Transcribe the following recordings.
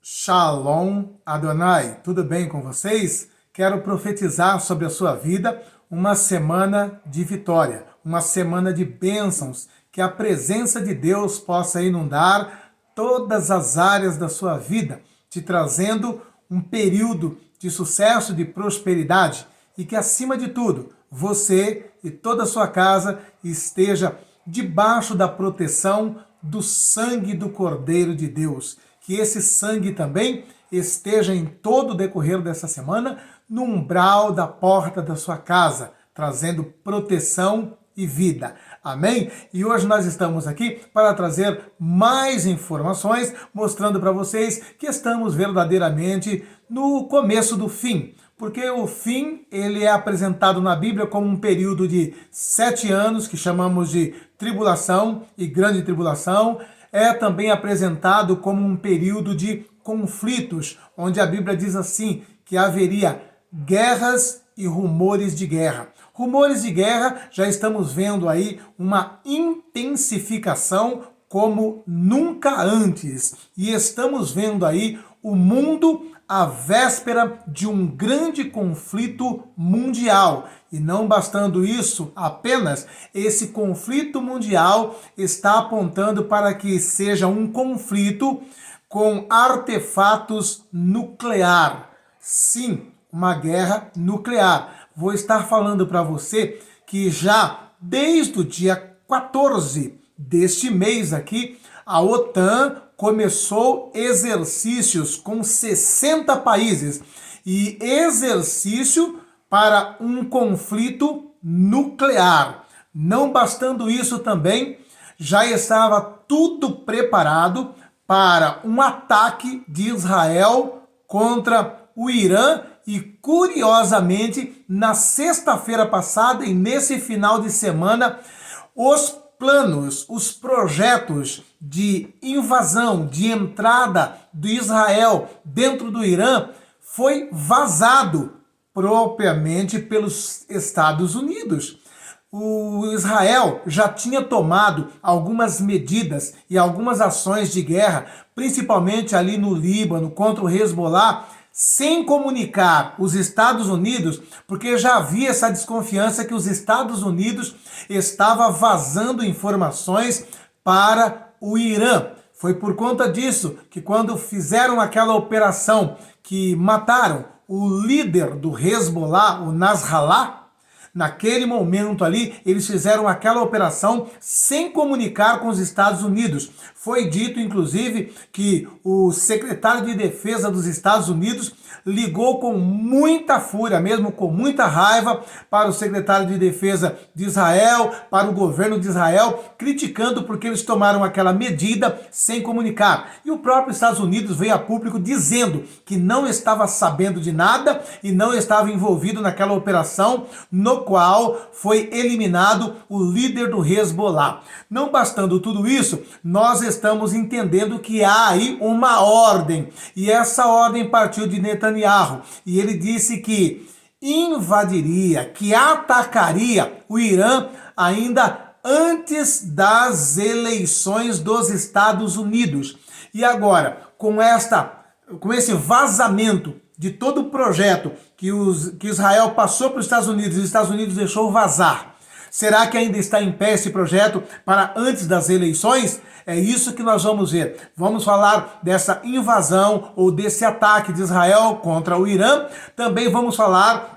Shalom Adonai, tudo bem com vocês? Quero profetizar sobre a sua vida uma semana de vitória, uma semana de bênçãos, que a presença de Deus possa inundar todas as áreas da sua vida, te trazendo um período de sucesso, de prosperidade e que, acima de tudo, você e toda a sua casa esteja debaixo da proteção do sangue do Cordeiro de Deus. Que esse sangue também esteja em todo o decorrer dessa semana no umbral da porta da sua casa, trazendo proteção e vida. Amém? E hoje nós estamos aqui para trazer mais informações, mostrando para vocês que estamos verdadeiramente no começo do fim. Porque o fim, ele é apresentado na Bíblia como um período de 7 anos, que chamamos de tribulação e grande tribulação. É também apresentado como um período de conflitos, onde a Bíblia diz assim, que haveria guerras e rumores de guerra. Rumores de guerra, já estamos vendo aí uma intensificação como nunca antes. E estamos vendo aí o mundo à véspera de um grande conflito mundial. E não bastando isso apenas, esse conflito mundial está apontando para que seja um conflito com artefatos nuclear. Sim, uma guerra nuclear. Vou estar falando para você que já desde o dia 14 deste mês aqui, a OTAN começou exercícios com 60 países e exercício para um conflito nuclear. Não bastando isso também, já estava tudo preparado para um ataque de Israel contra o Irã e, curiosamente, na sexta-feira passada e nesse final de semana, os planos, os projetos de invasão, de entrada de Israel dentro do Irã foi vazado propriamente pelos Estados Unidos. O Israel já tinha tomado algumas medidas e algumas ações de guerra, principalmente ali no Líbano, contra o Hezbollah, sem comunicar os Estados Unidos, porque já havia essa desconfiança que os Estados Unidos estava vazando informações para o Irã. Foi por conta disso que, quando fizeram aquela operação que mataram o líder do Hezbollah, o Nasrallah, naquele momento ali, eles fizeram aquela operação sem comunicar com os Estados Unidos. Foi dito, inclusive, que o secretário de Defesa dos Estados Unidos ligou com muita fúria, mesmo com muita raiva, para o secretário de Defesa de Israel, para o governo de Israel, criticando porque eles tomaram aquela medida sem comunicar. E o próprio Estados Unidos veio a público dizendo que não estava sabendo de nada e não estava envolvido naquela operação, no qual foi eliminado o líder do Hezbollah. Não bastando tudo isso, nós estamos entendendo que há aí uma ordem, e essa ordem partiu de Netanyahu, e ele disse que invadiria, que atacaria o Irã ainda antes das eleições dos Estados Unidos. E agora, com esse vazamento de todo o projeto que Israel passou para os Estados Unidos e os Estados Unidos deixou vazar, será que ainda está em pé esse projeto para antes das eleições? É isso que nós vamos ver. Vamos falar dessa invasão ou desse ataque de Israel contra o Irã. Também vamos falar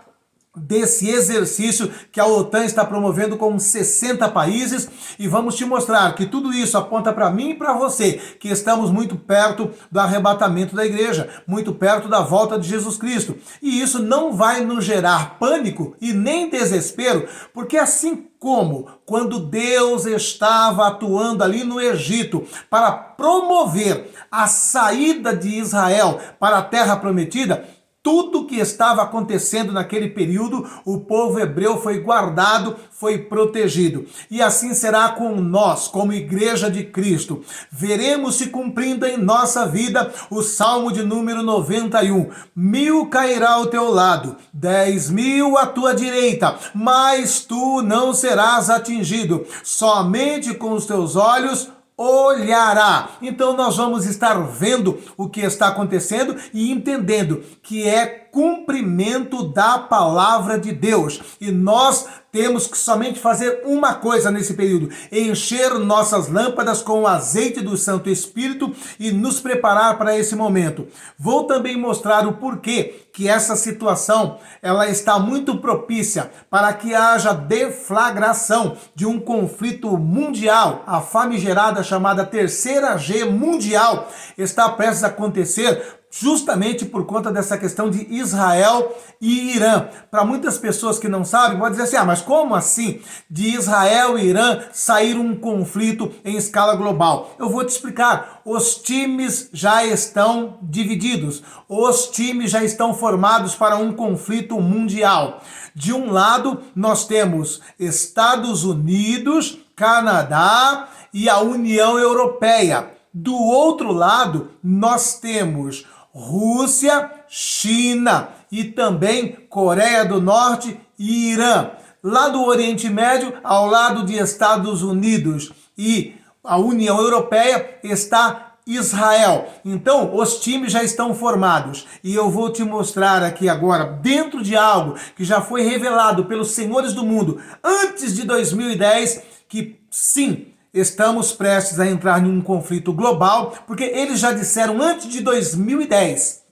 desse exercício que a OTAN está promovendo com 60 países, e vamos te mostrar que tudo isso aponta para mim e para você, que estamos muito perto do arrebatamento da igreja, muito perto da volta de Jesus Cristo. E isso não vai nos gerar pânico e nem desespero, porque assim como quando Deus estava atuando ali no Egito para promover a saída de Israel para a terra prometida, tudo que estava acontecendo naquele período, o povo hebreu foi guardado, foi protegido. E assim será com nós, como Igreja de Cristo. Veremos se cumprindo em nossa vida o Salmo de número 91. 1000 cairá ao teu lado, 10.000 à tua direita, mas tu não serás atingido. Somente com os teus olhos olhará. Então nós vamos estar vendo o que está acontecendo e entendendo que é cumprimento da palavra de Deus. E nós temos que somente fazer uma coisa nesse período: encher nossas lâmpadas com o azeite do Santo Espírito e nos preparar para esse momento. Vou também mostrar o porquê que essa situação ela está muito propícia para que haja deflagração de um conflito mundial. A famigerada chamada Terceira G mundial está prestes a acontecer justamente por conta dessa questão de Israel e Irã. Para muitas pessoas que não sabem, pode dizer assim, mas como assim de Israel e Irã sair um conflito em escala global? Eu vou te explicar. Os times já estão divididos. Os times já estão formados para um conflito mundial. De um lado, nós temos Estados Unidos, Canadá e a União Europeia. Do outro lado, nós temos Rússia, China e também Coreia do Norte e Irã. Lá do Oriente Médio, ao lado de Estados Unidos e a União Europeia, está Israel. Então, os times já estão formados. E eu vou te mostrar aqui agora, dentro de algo que já foi revelado pelos senhores do mundo antes de 2010, que sim, estamos prestes a entrar em um conflito global, porque eles já disseram antes de 2010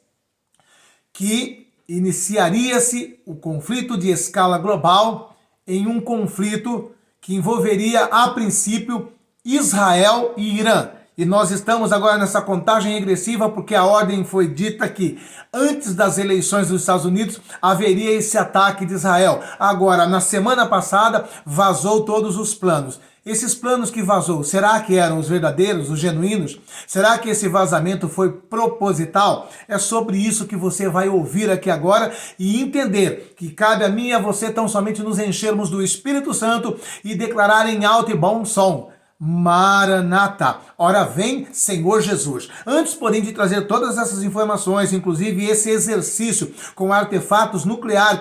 que iniciaria-se o conflito de escala global em um conflito que envolveria, a princípio, Israel e Irã. E nós estamos agora nessa contagem regressiva porque a ordem foi dita que antes das eleições dos Estados Unidos haveria esse ataque de Israel. Agora, na semana passada, vazou todos os planos. Esses planos que vazou, será que eram os verdadeiros, os genuínos? Será que esse vazamento foi proposital? É sobre isso que você vai ouvir aqui agora e entender que cabe a mim e a você tão somente nos enchermos do Espírito Santo e declarar em alto e bom som: Maranata, ora vem, Senhor Jesus. Antes, porém, de trazer todas essas informações, inclusive esse exercício com artefatos nucleares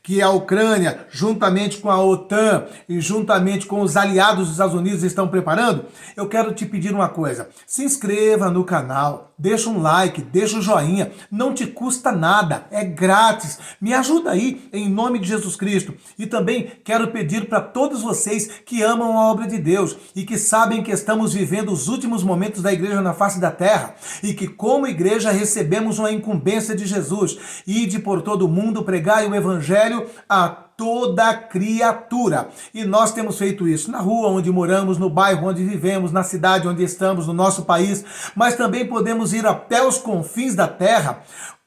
que a Ucrânia, juntamente com a OTAN e juntamente com os aliados dos Estados Unidos estão preparando, eu quero te pedir uma coisa: se inscreva no canal, deixa um like, deixa um joinha, não te custa nada, é grátis, me ajuda aí em nome de Jesus Cristo. E também quero pedir para todos vocês que amam a obra de Deus e que sabem que estamos vivendo os últimos momentos da igreja na face da terra e que como igreja recebemos uma incumbência de Jesus: ide por todo o mundo, pregai o evangelho a toda criatura. E nós temos feito isso na rua onde moramos, no bairro onde vivemos, na cidade onde estamos, no nosso país, mas também podemos ir até os confins da terra,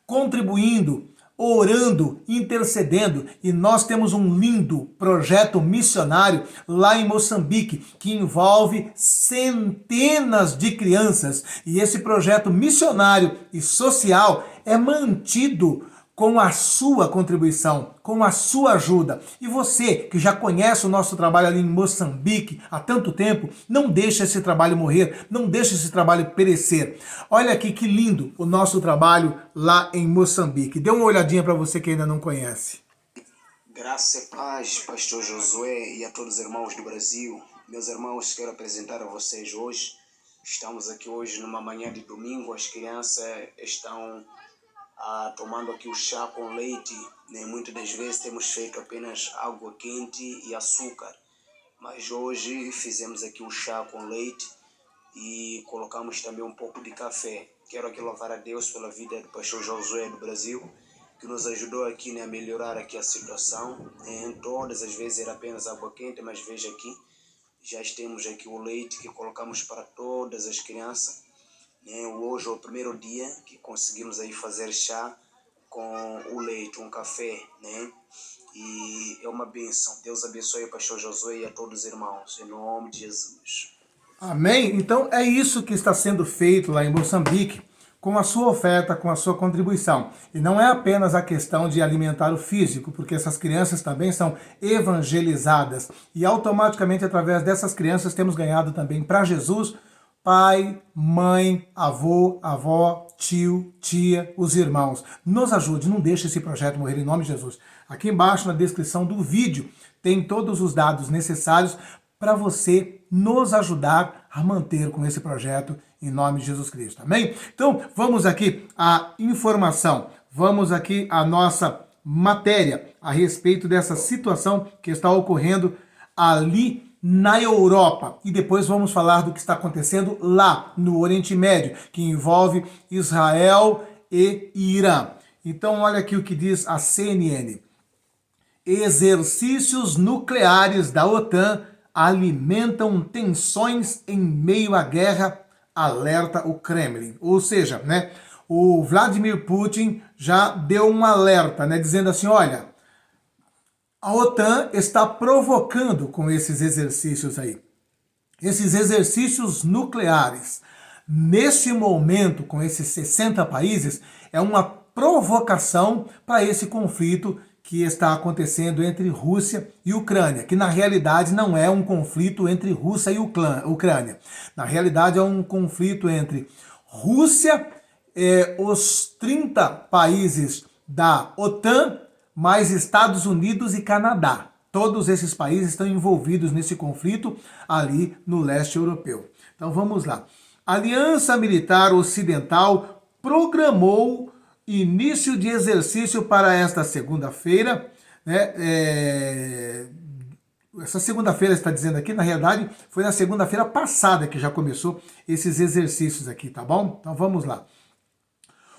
contribuindo, orando, intercedendo. E nós temos um lindo projeto missionário lá em Moçambique, que envolve centenas de crianças. E esse projeto missionário e social é mantido com a sua contribuição, com a sua ajuda. E você que já conhece o nosso trabalho ali em Moçambique há tanto tempo, não deixe esse trabalho morrer, não deixe esse trabalho perecer. Olha aqui que lindo o nosso trabalho lá em Moçambique. Dê uma olhadinha para você que ainda não conhece. Graça e paz, pastor Josué e a todos os irmãos do Brasil. Meus irmãos, quero apresentar a vocês hoje. Estamos aqui hoje numa manhã de domingo, as crianças estão tomando aqui o chá com leite, né? Muitas das vezes temos feito apenas água quente e açúcar, mas hoje fizemos aqui o chá com leite e colocamos também um pouco de café. Quero aqui louvar a Deus pela vida do pastor Josué do Brasil, que nos ajudou aqui, né, a melhorar aqui a situação. Todas as vezes era apenas água quente, mas veja aqui, já temos aqui o leite que colocamos para todas as crianças. Hoje é o primeiro dia que conseguimos aí fazer chá com o leite, um café, né? E é uma bênção. Deus abençoe o pastor Josué e a todos os irmãos, em nome de Jesus. Amém? Então é isso que está sendo feito lá em Moçambique, com a sua oferta, com a sua contribuição. E não é apenas a questão de alimentar o físico, porque essas crianças também são evangelizadas. E automaticamente, através dessas crianças, temos ganhado também para Jesus pai, mãe, avô, avó, tio, tia, os irmãos. Nos ajude, não deixe esse projeto morrer em nome de Jesus. Aqui embaixo na descrição do vídeo tem todos os dados necessários para você nos ajudar a manter com esse projeto em nome de Jesus Cristo. Amém? Então, vamos aqui à informação, vamos aqui à nossa matéria a respeito dessa situação que está ocorrendo ali na Europa. E depois vamos falar do que está acontecendo lá no Oriente Médio, que envolve Israel e Irã. Então, olha aqui o que diz a CNN. Exercícios nucleares da OTAN alimentam tensões em meio à guerra, alerta o Kremlin. Ou seja, né, o Vladimir Putin já deu um alerta, né, dizendo assim, olha, a OTAN está provocando com esses exercícios aí. Esses exercícios nucleares, nesse momento, com esses 60 países, é uma provocação para esse conflito que está acontecendo entre Rússia e Ucrânia, que na realidade não é um conflito entre Rússia e Ucrânia. Na realidade é um conflito entre Rússia, os 30 países da OTAN, mais Estados Unidos e Canadá. Todos esses países estão envolvidos nesse conflito ali no leste europeu. Então vamos lá. A Aliança Militar Ocidental programou início de exercício para esta segunda-feira, né? Essa segunda-feira está dizendo aqui, na realidade, foi na segunda-feira passada que já começou esses exercícios aqui, tá bom? Então vamos lá.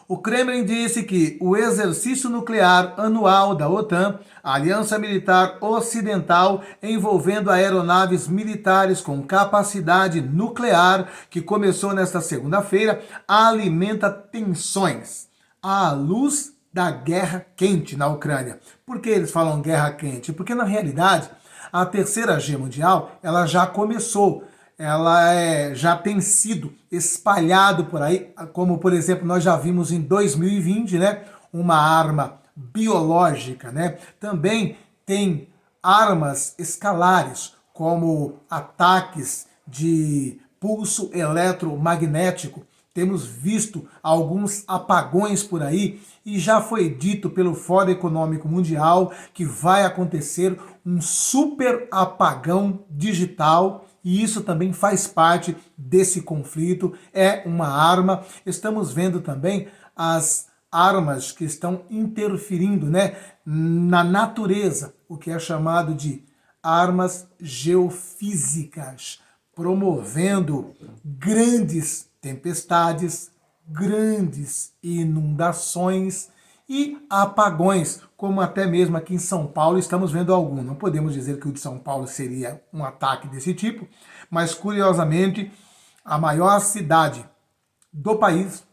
O Kremlin disse que o exercício nuclear anual da OTAN, a Aliança Militar Ocidental, envolvendo aeronaves militares com capacidade nuclear, que começou nesta segunda-feira, alimenta tensões à luz da guerra quente na Ucrânia. Por que eles falam guerra quente? Porque, na realidade, a Terceira Guerra Mundial, ela já começou. Ela já tem sido espalhado por aí, como, por exemplo, nós já vimos em 2020, né? Uma arma biológica, né? Também tem armas escalares, como ataques de pulso eletromagnético. Temos visto alguns apagões por aí e já foi dito pelo Fórum Econômico Mundial que vai acontecer um super apagão digital e isso também faz parte desse conflito, é uma arma. Estamos vendo também as armas que estão interferindo, né, na natureza, o que é chamado de armas geofísicas, promovendo grandes tempestades, grandes inundações e apagões, como até mesmo aqui em São Paulo estamos vendo algum. Não podemos dizer que o de São Paulo seria um ataque desse tipo, mas curiosamente a maior cidade do país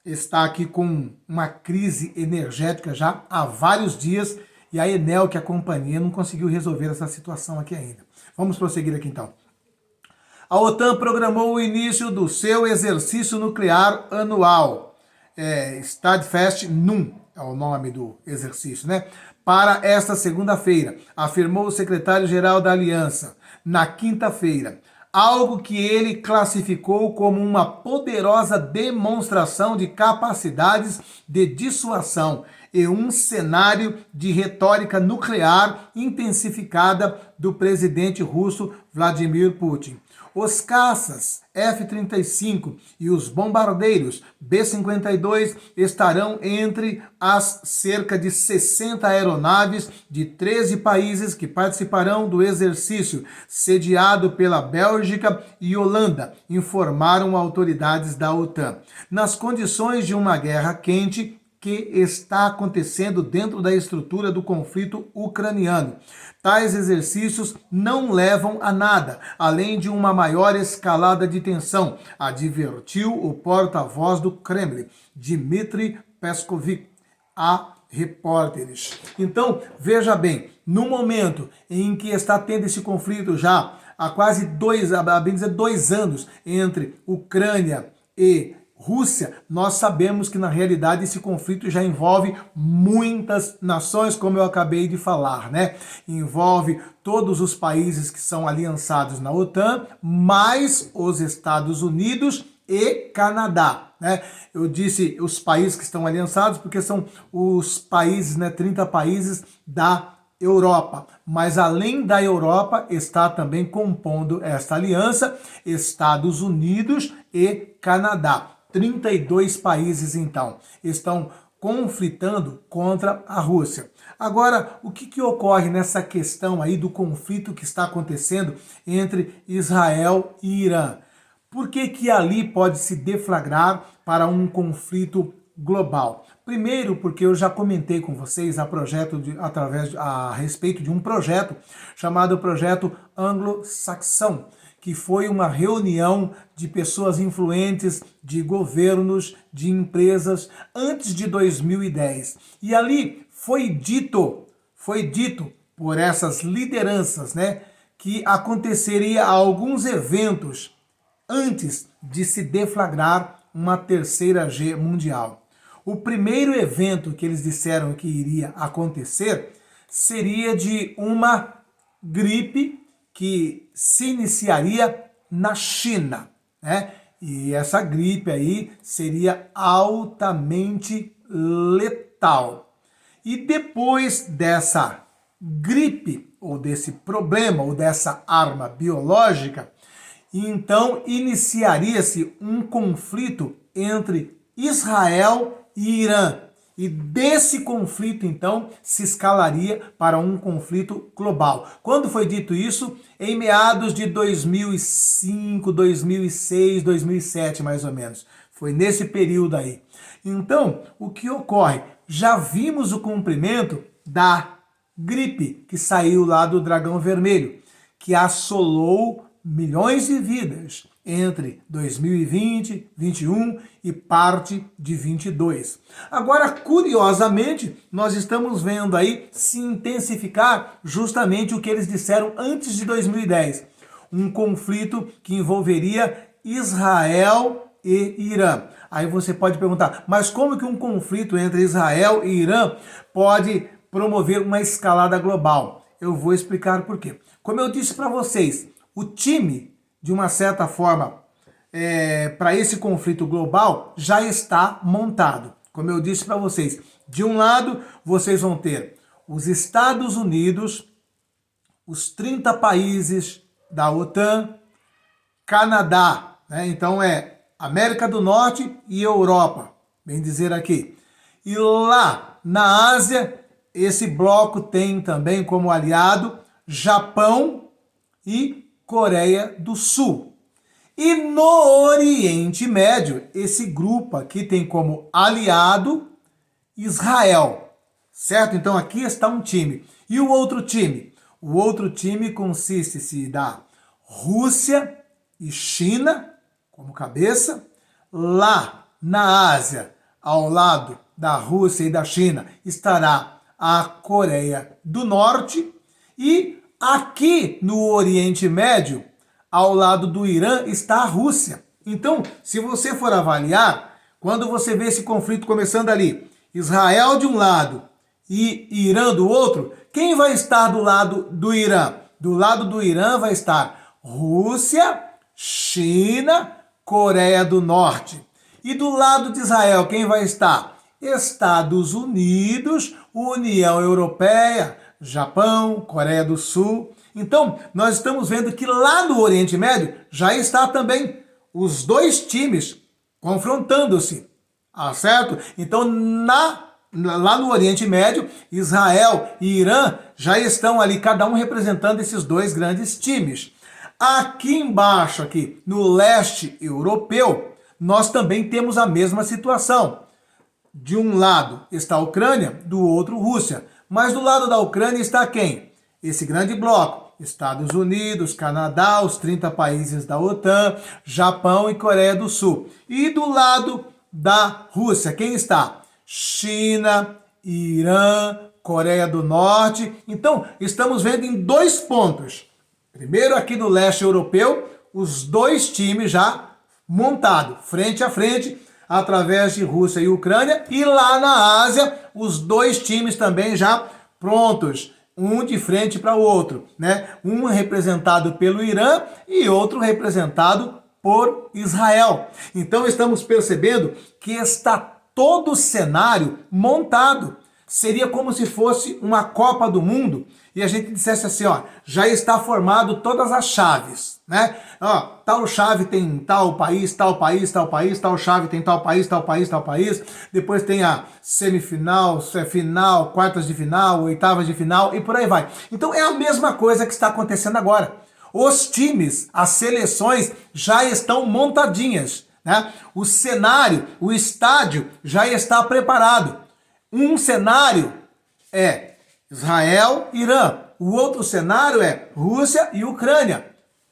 está aqui com uma crise energética já há vários dias e a Enel, que é a companhia, não conseguiu resolver essa situação aqui ainda. Vamos prosseguir aqui então. A OTAN programou o início do seu exercício nuclear anual, Steadfast Num, é o nome do exercício, né? Para esta segunda-feira, afirmou o secretário-geral da Aliança, na quinta-feira, algo que ele classificou como uma poderosa demonstração de capacidades de dissuasão e um cenário de retórica nuclear intensificada do presidente russo Vladimir Putin. Os caças F-35 e os bombardeiros B-52 estarão entre as cerca de 60 aeronaves de 13 países que participarão do exercício, sediado pela Bélgica e Holanda, informaram autoridades da OTAN. Nas condições de uma guerra quente que está acontecendo dentro da estrutura do conflito ucraniano. Tais exercícios não levam a nada, além de uma maior escalada de tensão, advertiu o porta-voz do Kremlin, Dmitry Peskov, a repórteres. Então, veja bem, no momento em que está tendo esse conflito já há quase 2 anos entre Ucrânia e Rússia, nós sabemos que na realidade esse conflito já envolve muitas nações, como eu acabei de falar, né? Envolve todos os países que são aliançados na OTAN, mais os Estados Unidos e Canadá, né? Eu disse os países que estão aliançados porque são os países, né, 30 países da Europa. Mas além da Europa, está também compondo esta aliança Estados Unidos e Canadá. 32 países, então, estão conflitando contra a Rússia. Agora, o que ocorre nessa questão aí do conflito que está acontecendo entre Israel e Irã? Por que ali pode se deflagrar para um conflito global? Primeiro, porque eu já comentei com vocês a respeito de um projeto chamado Projeto Anglo-Saxão, que foi uma reunião de pessoas influentes, de governos, de empresas, antes de 2010. E ali foi dito por essas lideranças, né, que aconteceria alguns eventos antes de se deflagrar uma terceira guerra mundial. O primeiro evento que eles disseram que iria acontecer seria de uma gripe que se iniciaria na China, né? E essa gripe aí seria altamente letal. E depois dessa gripe, ou desse problema, ou dessa arma biológica, então iniciaria-se um conflito entre Israel e Irã. E desse conflito, então, se escalaria para um conflito global. Quando foi dito isso? Em meados de 2005, 2006, 2007, mais ou menos. Foi nesse período aí. Então, o que ocorre? Já vimos o cumprimento da gripe que saiu lá do dragão vermelho, que assolou milhões de vidas entre 2020, 21 e parte de 22. Agora, curiosamente, nós estamos vendo aí se intensificar justamente o que eles disseram antes de 2010. Um conflito que envolveria Israel e Irã. Aí você pode perguntar, mas como que um conflito entre Israel e Irã pode promover uma escalada global? Eu vou explicar por quê. Como eu disse para vocês, o time, de uma certa forma, para esse conflito global, já está montado. Como eu disse para vocês, de um lado, vocês vão ter os Estados Unidos, os 30 países da OTAN, Canadá, né? Então é América do Norte e Europa, bem dizer aqui. E lá na Ásia, esse bloco tem também como aliado Japão e Coreia do Sul. E no Oriente Médio, esse grupo aqui tem como aliado Israel, certo? Então aqui está um time. E o outro time? O outro time consiste-se da Rússia e China como cabeça. Lá na Ásia, ao lado da Rússia e da China, estará a Coreia do Norte. E aqui no Oriente Médio, ao lado do Irã, está a Rússia. Então, se você for avaliar, quando você vê esse conflito começando ali, Israel de um lado e Irã do outro, quem vai estar do lado do Irã? Do lado do Irã vai estar Rússia, China, Coreia do Norte. E do lado de Israel, quem vai estar? Estados Unidos, União Europeia, Japão, Coreia do Sul. Então, nós estamos vendo que lá no Oriente Médio já está também os dois times confrontando-se, certo? Então, lá no Oriente Médio, Israel e Irã já estão ali, cada um representando esses dois grandes times. Aqui embaixo, aqui no leste europeu, nós também temos a mesma situação. De um lado está a Ucrânia, do outro Rússia. Mas do lado da Ucrânia está quem? Esse grande bloco. Estados Unidos, Canadá, os 30 países da OTAN, Japão e Coreia do Sul. E do lado da Rússia, quem está? China, Irã, Coreia do Norte. Então, estamos vendo em dois pontos. Primeiro, aqui no leste europeu, os dois times já montados, frente a frente, através de Rússia e Ucrânia. E lá na Ásia, os dois times também já prontos, um de frente para o outro, né? Um representado pelo Irã e outro representado por Israel. Então estamos percebendo que está todo o cenário montado. seria como se fosse uma Copa do Mundo e a gente dissesse assim, ó, já está formado todas as chaves, né? Ó, tal chave tem tal país, tal país, tal país, tal chave tem tal país, tal país, tal país. Depois tem a semifinal, final, quartas de final, oitavas de final e por aí vai. Então é a mesma coisa que está acontecendo agora. Os times, as seleções já estão montadinhas, né? O cenário, o estádio já está preparado. Um cenário é Israel e Irã. O outro cenário é Rússia e Ucrânia.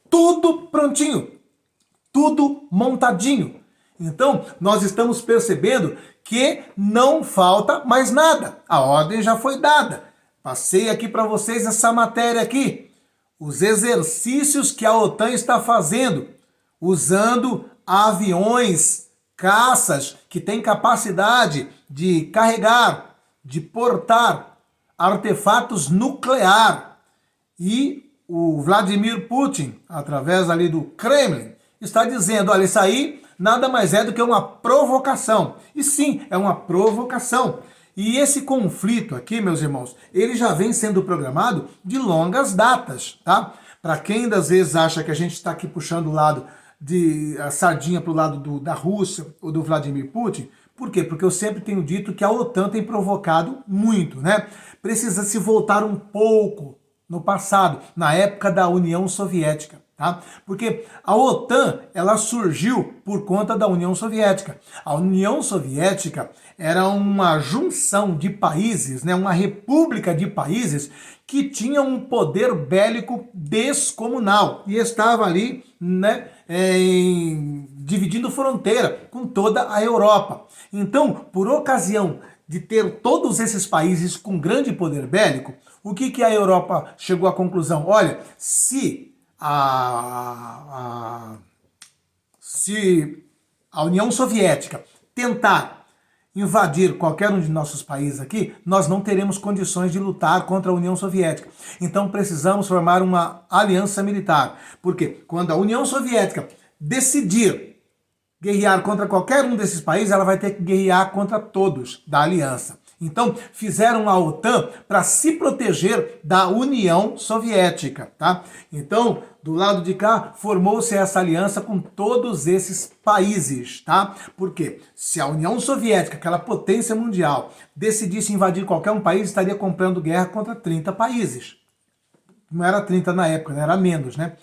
Tudo prontinho, tudo montadinho. Então, nós estamos percebendo que não falta mais nada. A ordem já foi dada. Passei aqui para vocês essa matéria aqui. Os exercícios que a OTAN está fazendo, usando aviões, caças, que têm capacidade de carregar, de portar artefatos nuclear. E o Vladimir Putin, através ali do Kremlin, está dizendo, olha, isso aí nada mais é do que uma provocação. E sim, é uma provocação. E esse conflito aqui, meus irmãos, ele já vem sendo programado de longas datas, tá? Para quem às vezes acha que a gente está aqui puxando o lado de a sardinha para o lado da Rússia ou do Vladimir Putin, por quê? Porque eu sempre tenho dito que a OTAN tem provocado muito, né? Precisa se voltar um pouco no passado, na época da União Soviética, tá? Porque a OTAN, ela surgiu por conta da União Soviética. A União Soviética era uma junção de países, né? Uma república de países que tinha um poder bélico descomunal e estava ali, né, dividindo fronteira com toda a Europa. Então, por ocasião de ter todos esses países com grande poder bélico, o que a Europa chegou à conclusão? Olha, se a União Soviética tentar invadir qualquer um de nossos países aqui, nós não teremos condições de lutar contra a União Soviética. Então precisamos formar uma aliança militar. Porque quando a União Soviética decidir guerrear contra qualquer um desses países, ela vai ter que guerrear contra todos da aliança. Então, fizeram a OTAN para se proteger da União Soviética, tá? Então, do lado de cá, formou-se essa aliança com todos esses países, tá? Porque se a União Soviética, aquela potência mundial, decidisse invadir qualquer um país, estaria comprando guerra contra 30 países. Não era 30 na época, né? Era menos, né?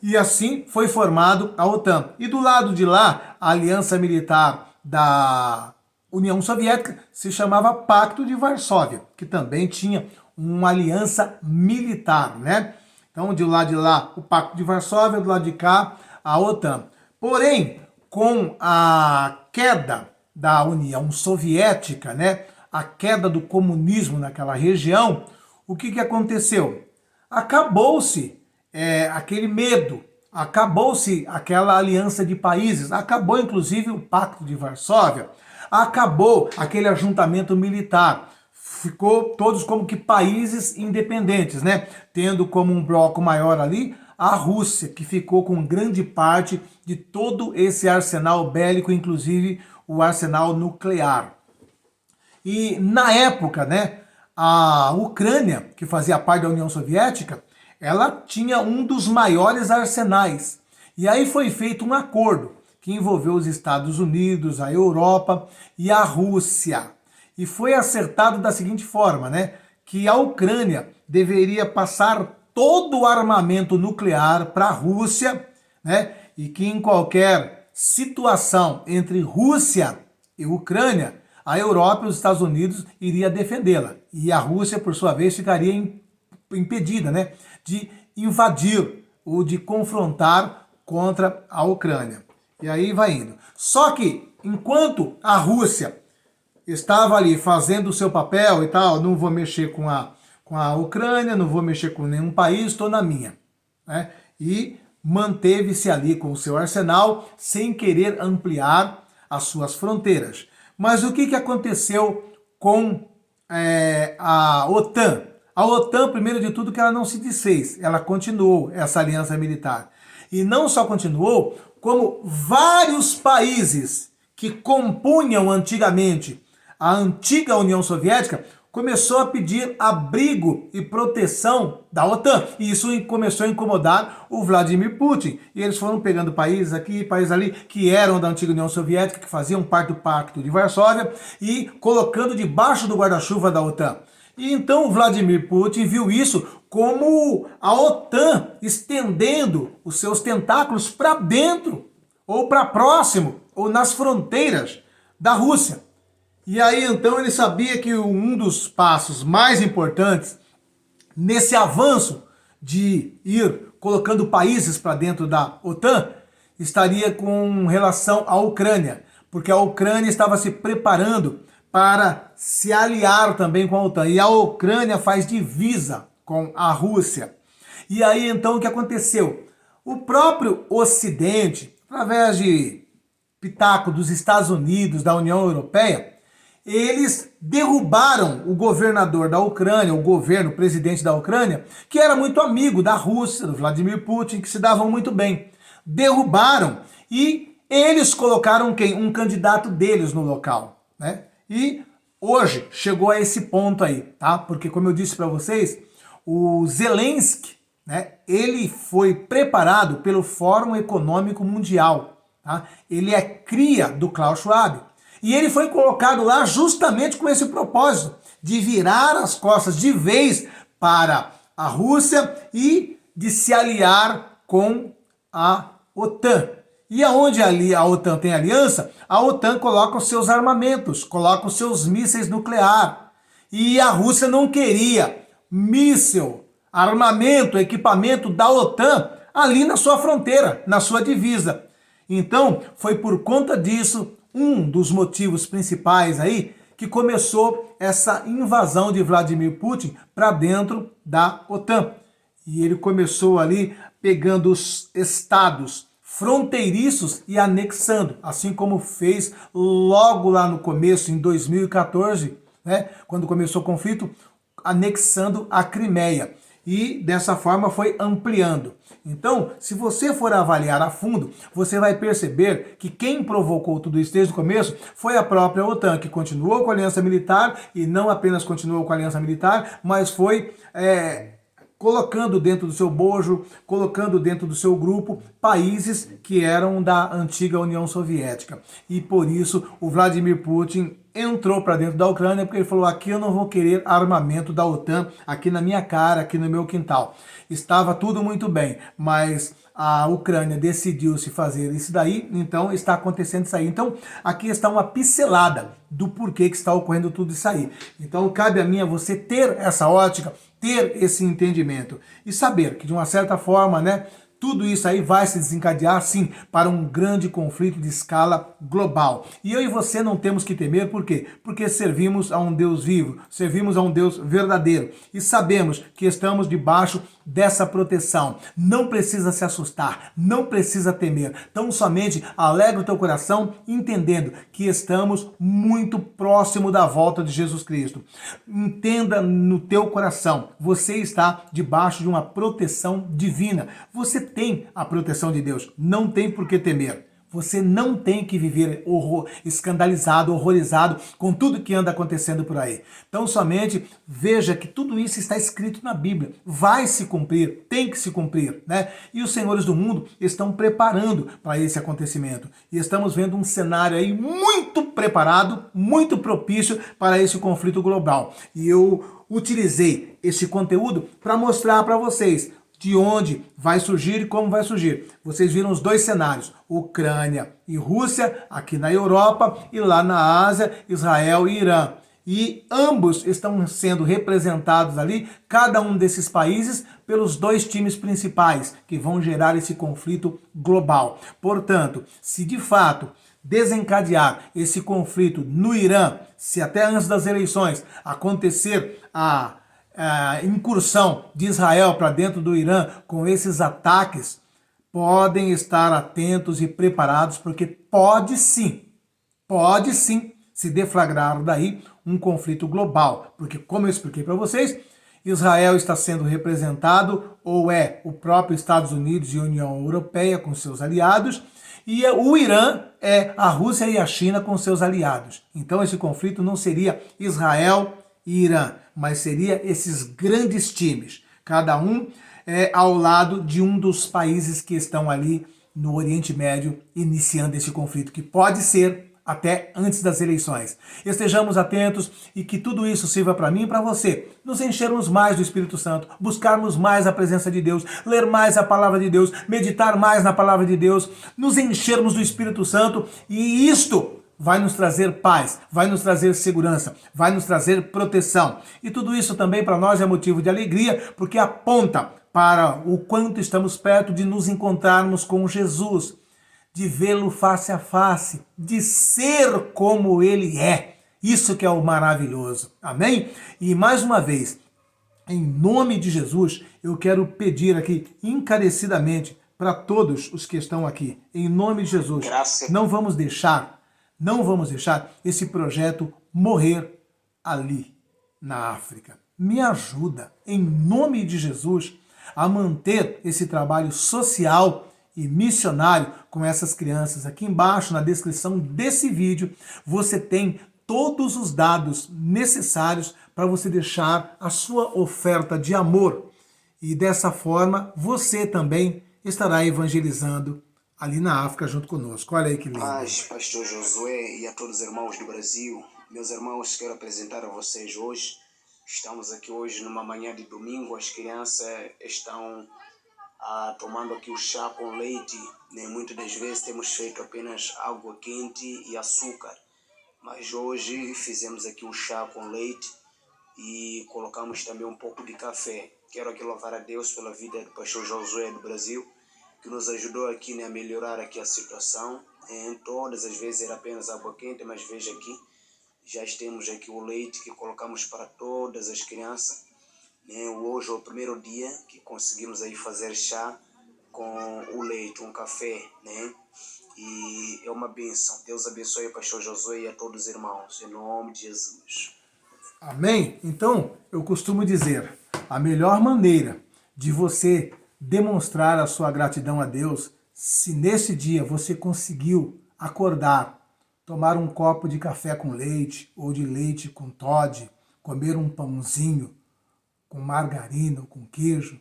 E assim foi formado a OTAN. E do lado de lá, a aliança militar da União Soviética se chamava Pacto de Varsóvia, que também tinha uma aliança militar, né? Então, de lá o Pacto de Varsóvia, do lado de cá, a OTAN. Porém, com a queda da União Soviética, né? A queda do comunismo naquela região, o que aconteceu? Acabou-se aquele medo, acabou-se aquela aliança de países, acabou inclusive o Pacto de Varsóvia, acabou aquele ajuntamento militar, ficou todos como que países independentes, né? Tendo como um bloco maior ali a Rússia, que ficou com grande parte de todo esse arsenal bélico, inclusive o arsenal nuclear. E na época, né, a Ucrânia, que fazia parte da União Soviética, ela tinha um dos maiores arsenais. E aí foi feito um acordo que envolveu os Estados Unidos, a Europa e a Rússia. E foi acertado da seguinte forma, né? Que a Ucrânia deveria passar todo o armamento nuclear para a Rússia, né? E que em qualquer situação entre Rússia e Ucrânia, a Europa e os Estados Unidos iria defendê-la. E a Rússia, por sua vez, ficaria impedida, né, de invadir ou de confrontar contra a Ucrânia. E aí vai indo. Só que, enquanto a Rússia estava ali fazendo o seu papel e tal, não vou mexer com a Ucrânia, não vou mexer com nenhum país, estou na minha, né? E manteve-se ali com o seu arsenal, sem querer ampliar as suas fronteiras. Mas o que aconteceu com a OTAN? A OTAN, primeiro de tudo, que ela não se desfez, ela continuou essa aliança militar. E não só continuou, como vários países que compunham antigamente a antiga União Soviética começou a pedir abrigo e proteção da OTAN. E isso começou a incomodar o Vladimir Putin. E eles foram pegando países aqui, países ali, que eram da antiga União Soviética, que faziam parte do Pacto de Varsóvia, e colocando debaixo do guarda-chuva da OTAN. E então o Vladimir Putin viu isso como a OTAN estendendo os seus tentáculos para dentro, ou para próximo, ou nas fronteiras da Rússia. E aí então ele sabia que um dos passos mais importantes nesse avanço de ir colocando países para dentro da OTAN estaria com relação à Ucrânia, porque a Ucrânia estava se preparando para se aliar também com a OTAN. E a Ucrânia faz divisa com a Rússia. E aí então o que aconteceu? O próprio Ocidente, através de pitaco dos Estados Unidos, da União Europeia, eles derrubaram o governador da Ucrânia, o presidente da Ucrânia, que era muito amigo da Rússia, do Vladimir Putin, que se davam muito bem. Derrubaram e eles colocaram quem? Um candidato deles no local, né? E hoje chegou a esse ponto aí, tá? Porque como eu disse para vocês, o Zelensky, né? Ele foi preparado pelo Fórum Econômico Mundial, tá? Ele é cria do Klaus Schwab. E ele foi colocado lá justamente com esse propósito, de virar as costas de vez para a Rússia e de se aliar com a OTAN. E aonde ali a OTAN tem aliança, a OTAN coloca os seus armamentos, coloca os seus mísseis nucleares. E a Rússia não queria míssil, armamento, equipamento da OTAN ali na sua fronteira, na sua divisa. Então, foi por conta disso, um dos motivos principais aí, que começou essa invasão de Vladimir Putin para dentro da OTAN. E ele começou ali pegando os estados fronteiriços e anexando, assim como fez logo lá no começo, em 2014, né, quando começou o conflito, anexando a Crimeia. E dessa forma foi ampliando. Então, se você for avaliar a fundo, você vai perceber que quem provocou tudo isso desde o começo foi a própria OTAN, que continuou com a aliança militar, e não apenas continuou com a aliança militar, mas foi colocando dentro do seu bojo, colocando dentro do seu grupo países que eram da antiga União Soviética. E por isso o Vladimir Putin entrou para dentro da Ucrânia, porque ele falou: aqui eu não vou querer armamento da OTAN aqui na minha cara, aqui no meu quintal. Estava tudo muito bem, mas a Ucrânia decidiu-se fazer isso daí, então está acontecendo isso aí. Então aqui está uma pincelada do porquê que está ocorrendo tudo isso aí. Então cabe a mim, a você, ter essa ótica, ter esse entendimento e saber que de uma certa forma, né, tudo isso aí vai se desencadear, sim, para um grande conflito de escala global. E eu e você não temos que temer, por quê? Porque servimos a um Deus vivo, servimos a um Deus verdadeiro e sabemos que estamos debaixo dessa proteção. Não precisa se assustar, não precisa temer. Tão somente alegra o teu coração entendendo que estamos muito próximo da volta de Jesus Cristo. Entenda no teu coração, você está debaixo de uma proteção divina. Você tem a proteção de Deus, não tem por que temer. Você não tem que viver escandalizado, horrorizado com tudo que anda acontecendo por aí. Então somente veja que tudo isso está escrito na Bíblia. Vai se cumprir, tem que se cumprir, né? E os senhores do mundo estão preparando para esse acontecimento. E estamos vendo um cenário aí muito preparado, muito propício para esse conflito global. E eu utilizei esse conteúdo para mostrar para vocês de onde vai surgir e como vai surgir. Vocês viram os dois cenários, Ucrânia e Rússia, aqui na Europa, e lá na Ásia, Israel e Irã. E ambos estão sendo representados ali, cada um desses países, pelos dois times principais, que vão gerar esse conflito global. Portanto, se de fato desencadear esse conflito no Irã, se até antes das eleições acontecer a incursão de Israel para dentro do Irã com esses ataques, podem estar atentos e preparados, porque pode sim se deflagrar daí um conflito global, porque como eu expliquei para vocês, Israel está sendo representado, ou é o próprio Estados Unidos e a União Europeia com seus aliados, e o Irã é a Rússia e a China com seus aliados. Então esse conflito não seria Israel e Irã, mas seria esses grandes times, cada um ao lado de um dos países que estão ali no Oriente Médio, iniciando esse conflito, que pode ser até antes das eleições. Estejamos atentos e que tudo isso sirva para mim e para você. Nos enchermos mais do Espírito Santo, buscarmos mais a presença de Deus, ler mais a palavra de Deus, meditar mais na palavra de Deus, nos enchermos do Espírito Santo, e isto vai nos trazer paz, vai nos trazer segurança, vai nos trazer proteção. E tudo isso também para nós é motivo de alegria, porque aponta para o quanto estamos perto de nos encontrarmos com Jesus, de vê-lo face a face, de ser como ele é. Isso que é o maravilhoso. Amém? E mais uma vez, em nome de Jesus, eu quero pedir aqui encarecidamente para todos os que estão aqui, em nome de Jesus, não vamos deixar esse projeto morrer ali na África. Me ajuda, em nome de Jesus, a manter esse trabalho social e missionário com essas crianças. Aqui embaixo, na descrição desse vídeo, você tem todos os dados necessários para você deixar a sua oferta de amor. E dessa forma, você também estará evangelizando ali na África junto conosco. Olha aí que lindo. Paz, pastor Josué e a todos os irmãos do Brasil. Meus irmãos, quero apresentar a vocês hoje. Estamos aqui hoje numa manhã de domingo. As crianças estão tomando aqui o chá com leite. Muitas das vezes temos feito apenas água quente e açúcar. Mas hoje fizemos aqui o chá com leite e colocamos também um pouco de café. Quero aqui louvar a Deus pela vida do pastor Josué do Brasil, que nos ajudou aqui a melhorar aqui a situação. Todas as vezes era apenas água quente, mas veja aqui, já temos aqui o leite que colocamos para todas as crianças. Hoje é o primeiro dia que conseguimos aí fazer chá com o leite, um café, E é uma bênção. Deus abençoe o pastor Josué e a todos os irmãos, em nome de Jesus. Amém? Então, eu costumo dizer, a melhor maneira de você demonstrar a sua gratidão a Deus, se nesse dia você conseguiu acordar, tomar um copo de café com leite ou de leite com Toddy, comer um pãozinho com margarina ou com queijo,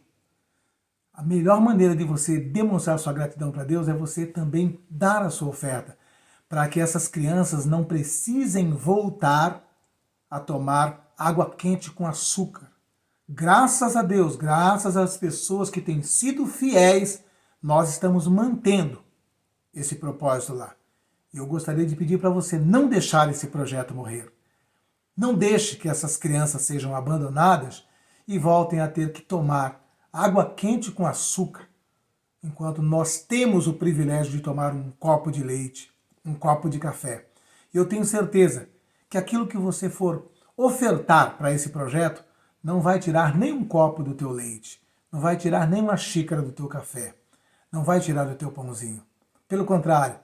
a melhor maneira de você demonstrar sua gratidão para Deus é você também dar a sua oferta, para que essas crianças não precisem voltar a tomar água quente com açúcar. Graças a Deus, graças às pessoas que têm sido fiéis, nós estamos mantendo esse propósito lá. Eu gostaria de pedir para você não deixar esse projeto morrer. Não deixe que essas crianças sejam abandonadas e voltem a ter que tomar água quente com açúcar, enquanto nós temos o privilégio de tomar um copo de leite, um copo de café. E eu tenho certeza que aquilo que você for ofertar para esse projeto não vai tirar nem um copo do teu leite, não vai tirar nem uma xícara do teu café, não vai tirar do teu pãozinho. Pelo contrário,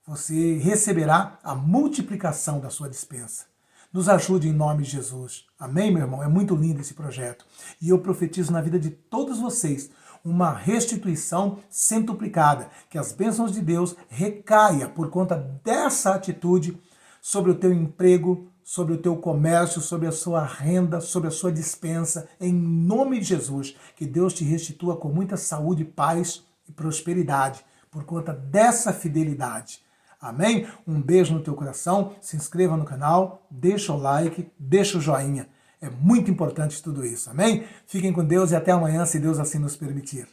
você receberá a multiplicação da sua despensa. Nos ajude em nome de Jesus. Amém, meu irmão? É muito lindo esse projeto. E eu profetizo na vida de todos vocês uma restituição centuplicada, que as bênçãos de Deus recaia por conta dessa atitude sobre o teu emprego, sobre o teu comércio, sobre a sua renda, sobre a sua despensa, em nome de Jesus. Que Deus te restitua com muita saúde, paz e prosperidade por conta dessa fidelidade. Amém? Um beijo no teu coração, se inscreva no canal, deixa o like, deixa o joinha. É muito importante tudo isso, amém? Fiquem com Deus e até amanhã, se Deus assim nos permitir.